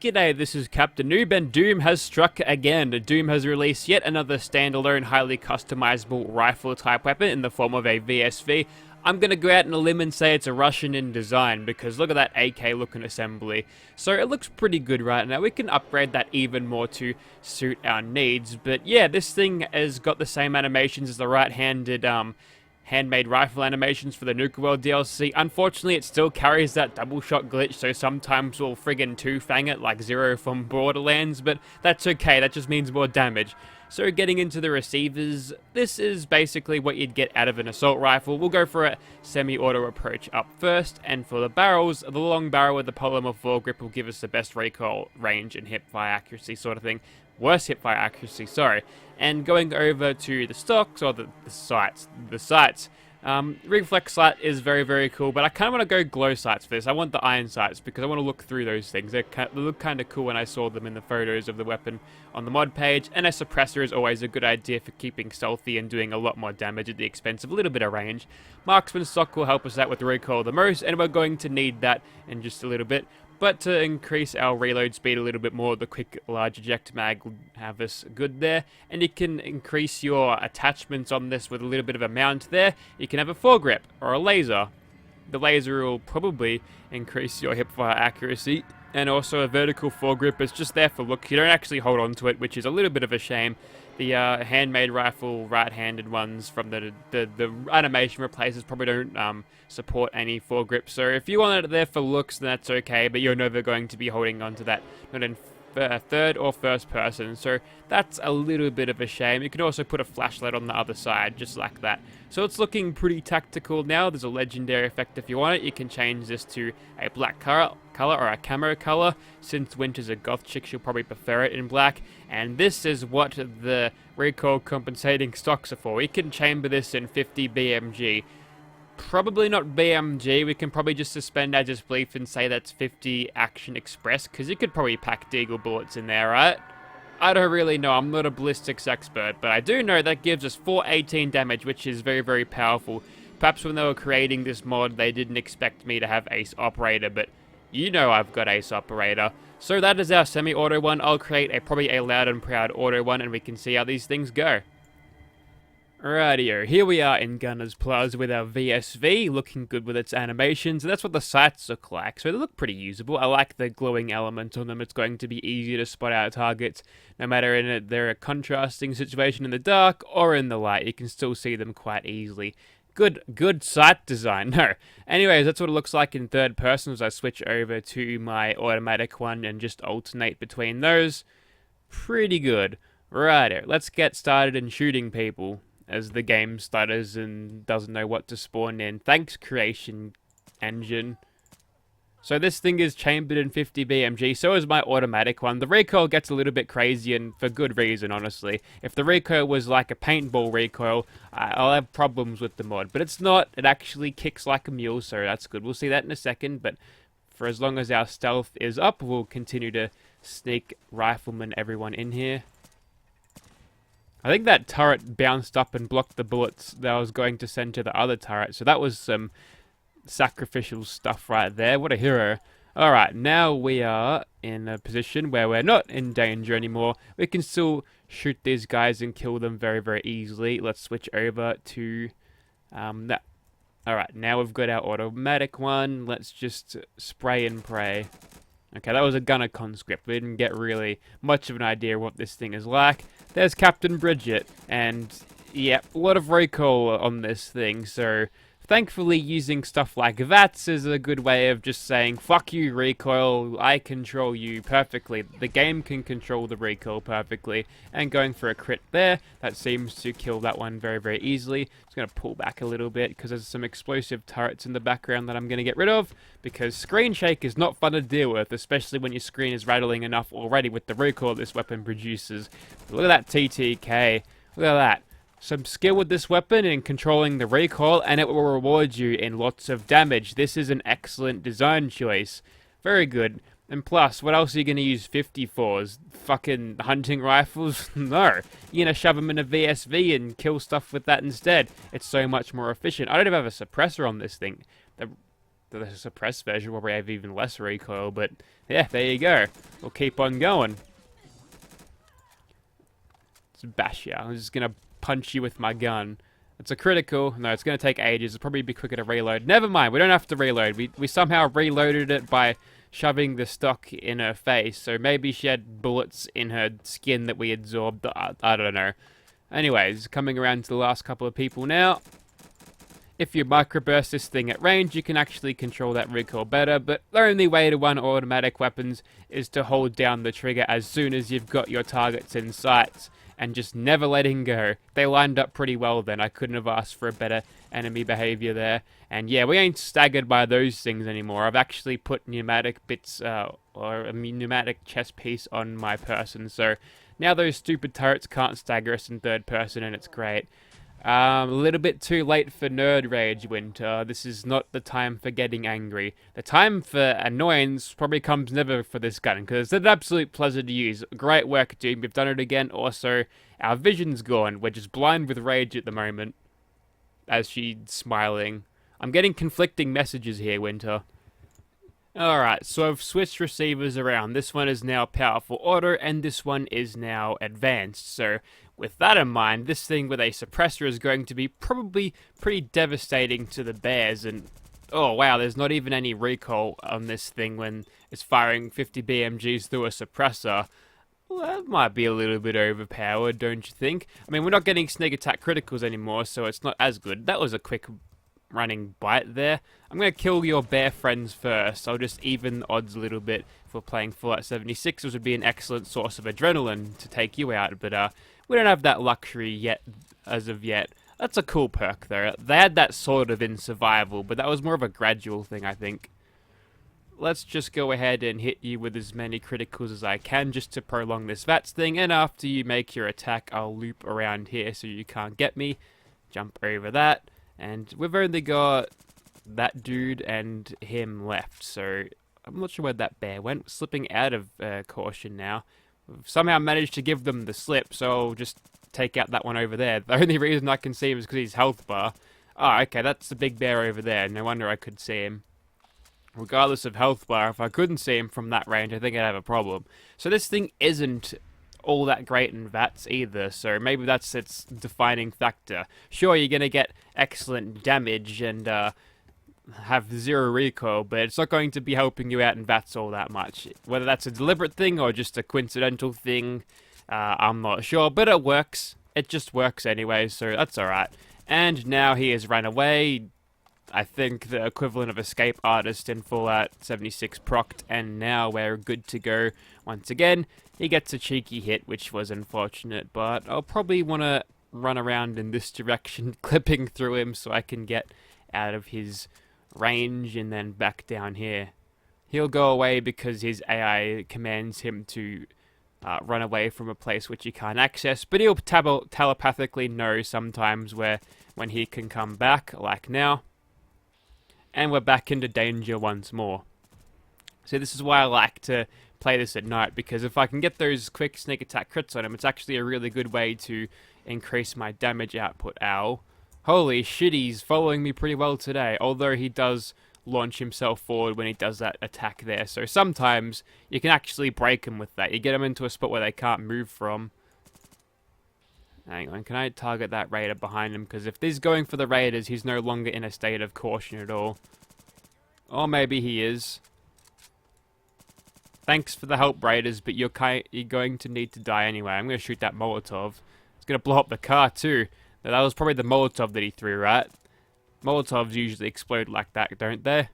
G'day, this is Captain Noob, and Doom has struck again. Doom has released yet another standalone, highly customizable rifle-type weapon in the form of a VSV. I'm gonna go out on a limb and say it's a Russian in design, because look at that AK-looking assembly. So it looks pretty good right now. We can upgrade that even more to suit our needs. But yeah, this thing has got the same animations as the right-handed, handmade rifle animations for the Nuka World DLC. Unfortunately, it still carries that double shot glitch, so sometimes we'll friggin' two-fang it like Zero from Borderlands, but that's okay, that just means more damage. So getting into the receivers, this is basically what you'd get out of an assault rifle. We'll go for a semi-auto approach up first, and for the barrels, the long barrel with the polymer foregrip will give us the best recoil range and hipfire accuracy sort of thing. Worse hipfire accuracy, sorry. And going over to the stocks, or the sights, reflex sight is very, very cool, but I kind of want to go glow sights for this. I want the iron sights because I want to look through those things. They look kind of cool when I saw them in the photos of the weapon on the mod page, and a suppressor is always a good idea for keeping stealthy and doing a lot more damage at the expense of a little bit of range. Marksman stock will help us out with recoil the most, and we're going to need that in just a little bit. But to increase our reload speed a little bit more, the quick large eject mag will have us good there. And you can increase your attachments on this with a little bit of a mount there. You can have a foregrip or a laser. The laser will probably increase your hipfire accuracy. And also a vertical foregrip is just there for look. You don't actually hold on to it, which is a little bit of a shame. The handmade rifle right-handed ones from the animation replacers probably don't support any foregrips. So if you want it there for looks, then that's okay, but you're never going to be holding on to that, not in third or first person. So that's a little bit of a shame. You can also put a flashlight on the other side, just like that. So it's looking pretty tactical now. There's a legendary effect if you want it. You can change this to a black color or a camo color. Since Winter's a goth chick, she'll probably prefer it in black. And this is what the recoil compensating stocks are for. We can chamber this in 50 BMG. Probably not BMG. We can probably just suspend our disbelief and say that's 50 Action Express, because you could probably pack Deagle bullets in there, right? I don't really know. I'm not a ballistics expert, but I do know that gives us 418 damage, which is very, very powerful. Perhaps when they were creating this mod, they didn't expect me to have Ace Operator, but you know I've got Ace Operator. So that is our semi-auto one. I'll create probably a loud and proud auto one, and we can see how these things go. Rightio, here we are in Gunner's Plaza with our VSV, looking good with its animations, and that's what the sights look like, so they look pretty usable. I like the glowing element on them. It's going to be easier to spot out targets, no matter in they're a contrasting situation in the dark or in the light. You can still see them quite easily. Good sight design. No. Anyways, that's what it looks like in third person as I switch over to my automatic one and just alternate between those. Pretty good. Righto, let's get started in shooting people as the game stutters and doesn't know what to spawn in. Thanks, Creation Engine. So this thing is chambered in 50 BMG, so is my automatic one. The recoil gets a little bit crazy, and for good reason, honestly. If the recoil was like a paintball recoil, I'll have problems with the mod. But it's not. It actually kicks like a mule, so that's good. We'll see that in a second, but for as long as our stealth is up, we'll continue to sneak rifleman everyone in here. I think that turret bounced up and blocked the bullets that I was going to send to the other turret, so that was some sacrificial stuff right there. What a hero. Alright, now we are in a position where we're not in danger anymore. We can still shoot these guys and kill them very, very easily. Let's switch over to that. Alright, now we've got our automatic one. Let's just spray and pray. Okay, that was a gunner conscript. We didn't get really much of an idea what this thing is like. There's Captain Bridget, and yeah, a lot of recoil on this thing, so thankfully using stuff like VATS is a good way of just saying, fuck you recoil, I control you perfectly. The game can control the recoil perfectly, and going for a crit there, that seems to kill that one very, very easily. It's going to pull back a little bit because there's some explosive turrets in the background that I'm going to get rid of, because screen shake is not fun to deal with, especially when your screen is rattling enough already with the recoil this weapon produces. But look at that TTK, look at that. Some skill with this weapon in controlling the recoil, and it will reward you in lots of damage. This is an excellent design choice. Very good. And plus, what else are you going to use 54s? Fucking hunting rifles? No. You're going to shove them in a VSV and kill stuff with that instead. It's so much more efficient. I don't even have a suppressor on this thing. The suppressed version will probably have even less recoil, but yeah, there you go. We'll keep on going. Let's bash you. I'm just gonna punch you with my gun. It's a critical. No, it's gonna take ages. It'll probably be quicker to reload. Never mind, we don't have to reload. We somehow reloaded it by shoving the stock in her face, so maybe she had bullets in her skin that we absorbed. I don't know. Anyways, coming around to the last couple of people now. If you microburst this thing at range, you can actually control that recoil better, but the only way to win automatic weapons is to hold down the trigger as soon as you've got your targets in sight, and just never letting go. They lined up pretty well then. I couldn't have asked for a better enemy behavior there. And yeah, we ain't staggered by those things anymore. I've actually put pneumatic bits, or a pneumatic chest piece on my person, so now those stupid turrets can't stagger us in third person, and it's great. A little bit too late for nerd rage, Winter. This is not the time for getting angry. The time for annoyance probably comes never for this gun, because it's an absolute pleasure to use. Great work, team. We've done it again. Also, our vision's gone. We're just blind with rage at the moment. As she's smiling. I'm getting conflicting messages here, Winter. Alright, so I've switched receivers around. This one is now powerful auto, and this one is now advanced. So, with that in mind, this thing with a suppressor is going to be probably pretty devastating to the bears. And, oh wow, there's not even any recoil on this thing when it's firing 50 BMGs through a suppressor. Well, that might be a little bit overpowered, don't you think? I mean, we're not getting sneak attack criticals anymore, so it's not as good. That was a quick running bite there. I'm going to kill your bear friends first. I'll just even the odds a little bit. If we're playing Fallout 76, which would be an excellent source of adrenaline to take you out, but we don't have that luxury yet, as of yet. That's a cool perk though. They had that sort of in survival, but that was more of a gradual thing, I think. Let's just go ahead and hit you with as many criticals as I can just to prolong this VATS thing, and after you make your attack, I'll loop around here so you can't get me. Jump over that. And we've only got that dude and him left, so I'm not sure where that bear went. Slipping out of caution now. We've somehow managed to give them the slip, so I'll just take out that one over there. The only reason I can see him is because he's health bar. Oh, okay, that's the big bear over there. No wonder I could see him. Regardless of health bar, if I couldn't see him from that range, I think I'd have a problem. So this thing isn't all that great in VATS either, so maybe that's its defining factor. Sure, you're gonna get excellent damage and have zero recoil, but it's not going to be helping you out in VATS all that much. Whether that's a deliberate thing or just a coincidental thing, I'm not sure, but it works. It just works anyway, so that's alright. And now he has run away. I think the equivalent of Escape Artist in Fallout 76 procced, and now we're good to go once again. He gets a cheeky hit, which was unfortunate, but I'll probably want to run around in this direction, clipping through him so I can get out of his range and then back down here. He'll go away because his AI commands him to run away from a place which he can't access, but he'll telepathically know sometimes when he can come back, like now. And we're back into danger once more. So this is why I like to play this at night, because if I can get those quick sneak attack crits on him, it's actually a really good way to increase my damage output. Ow. Holy shit, he's following me pretty well today, although he does launch himself forward when he does that attack there. So sometimes you can actually break him with that. You get him into a spot where they can't move from. Hang on, can I target that raider behind him? Because if he's going for the raiders, he's no longer in a state of caution at all. Or maybe he is. Thanks for the help, raiders, but you're going to need to die anyway. I'm going to shoot that Molotov. It's going to blow up the car too. Now, that was probably the Molotov that he threw, right? Molotovs usually explode like that, don't they?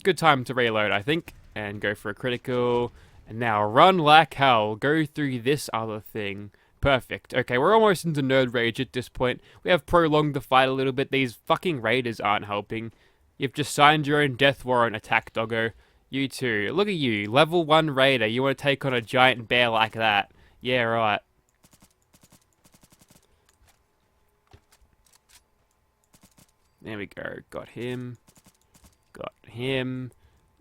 Good time to reload, I think. And go for a critical. And now run like hell. Go through this other thing. Perfect. Okay, we're almost into nerd rage at this point. We have prolonged the fight a little bit. These fucking raiders aren't helping. You've just signed your own death warrant, Attack Doggo. You too. Look at you. Level 1 raider. You want to take on a giant bear like that. Yeah, right. There we go. Got him. Got him.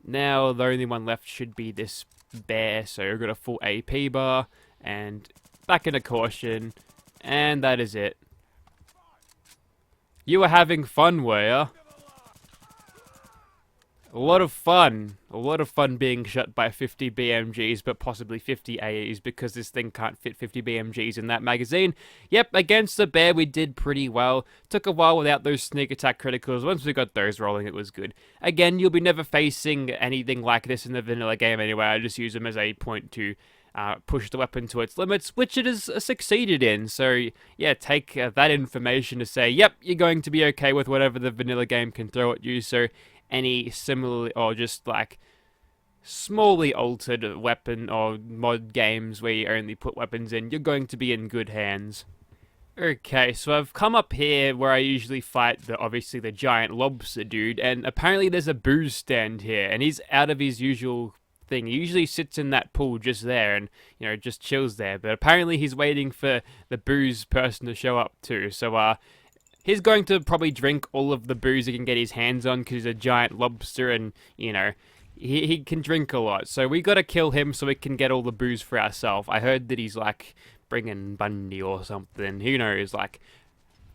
Now the only one left should be this bear, so we've got a full AP bar, and back into caution, and that is it. You were having fun, were ya? A lot of fun. A lot of fun being shot by 50 BMGs, but possibly 50 AEs because this thing can't fit 50 BMGs in that magazine. Yep, against the bear we did pretty well. Took a while without those sneak attack criticals. Once we got those rolling, it was good. Again, you'll be never facing anything like this in the vanilla game anyway. I just use them as a point to push the weapon to its limits, which it has succeeded in. So, yeah, take that information to say, yep, you're going to be okay with whatever the vanilla game can throw at you. So, any similar or just like smallly altered weapon or mod games where you only put weapons in, you're going to be in good hands. Okay, so I've come up here where I usually fight obviously the giant lobster dude, and apparently there's a booze stand here, and he's out of his usual thing. He usually sits in that pool just there and, just chills there, but apparently he's waiting for the booze person to show up too. So, he's going to probably drink all of the booze he can get his hands on because he's a giant lobster and, he can drink a lot. So we got to kill him so we can get all the booze for ourselves. I heard that he's like bringing Bundy or something. Who knows? Like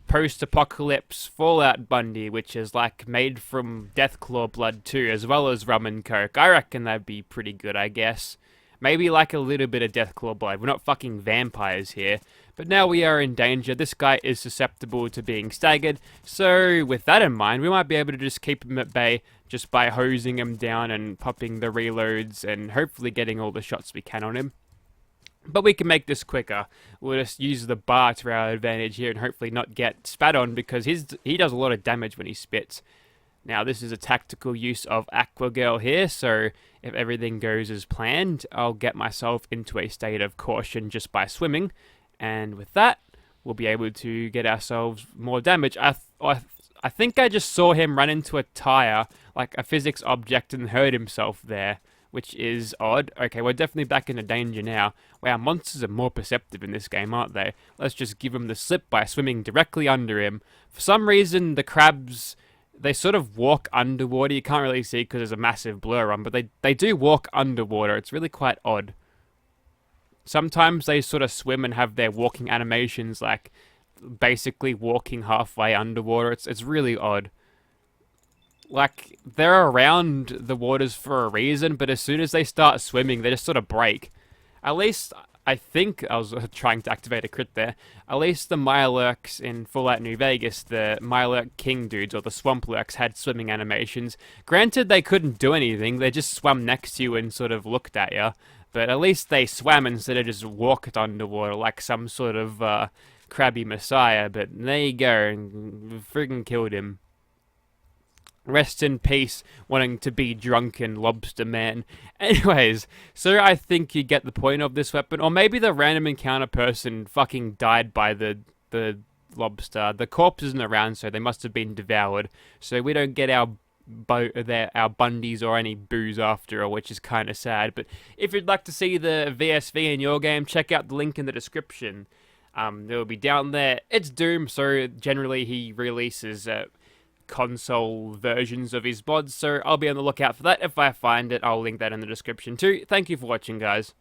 post-apocalypse Fallout Bundy, which is like made from Deathclaw blood too, as well as rum and coke. I reckon that'd be pretty good, I guess. Maybe like a little bit of Deathclaw blood. We're not fucking vampires here. But now we are in danger. This guy is susceptible to being staggered. So with that in mind, we might be able to just keep him at bay just by hosing him down and popping the reloads and hopefully getting all the shots we can on him. But we can make this quicker. We'll just use the bar to our advantage here and hopefully not get spat on because he does a lot of damage when he spits. Now this is a tactical use of Aqua Girl here, so if everything goes as planned, I'll get myself into a state of caution just by swimming. And with that, we'll be able to get ourselves more damage. I think I just saw him run into a tire, like a physics object, and hurt himself there, which is odd. Okay, we're definitely back into danger now. Wow, monsters are more perceptive in this game, aren't they? Let's just give him the slip by swimming directly under him. For some reason, the crabs, they sort of walk underwater. You can't really see because there's a massive blur on, but they do walk underwater. It's really quite odd. Sometimes they sort of swim and have their walking animations, like basically walking halfway underwater. It's really odd. Like, they're around the waters for a reason, but as soon as they start swimming, they just sort of break. At least, I think I was trying to activate a crit there. At least the Mirelurks in Fallout New Vegas, the Mirelurk King dudes, or the Swamp Lurks, had swimming animations. Granted, they couldn't do anything. They just swam next to you and sort of looked at you. But at least they swam instead of just walked underwater like some sort of crabby messiah. But there you go, and friggin' killed him. Rest in peace, wanting to be drunken lobster man. Anyways, so I think you get the point of this weapon. Or maybe the random encounter person fucking died by the lobster. The corpse isn't around, so they must have been devoured. So we don't get our Bundys or any booze after all, which is kind of sad. But if you'd like to see the VSV in your game, check out the link in the description. It'll be down there. It's Doom, so generally he releases console versions of his mods, so I'll be on the lookout for that. If I find it, I'll link that in the description too. Thank you for watching, guys.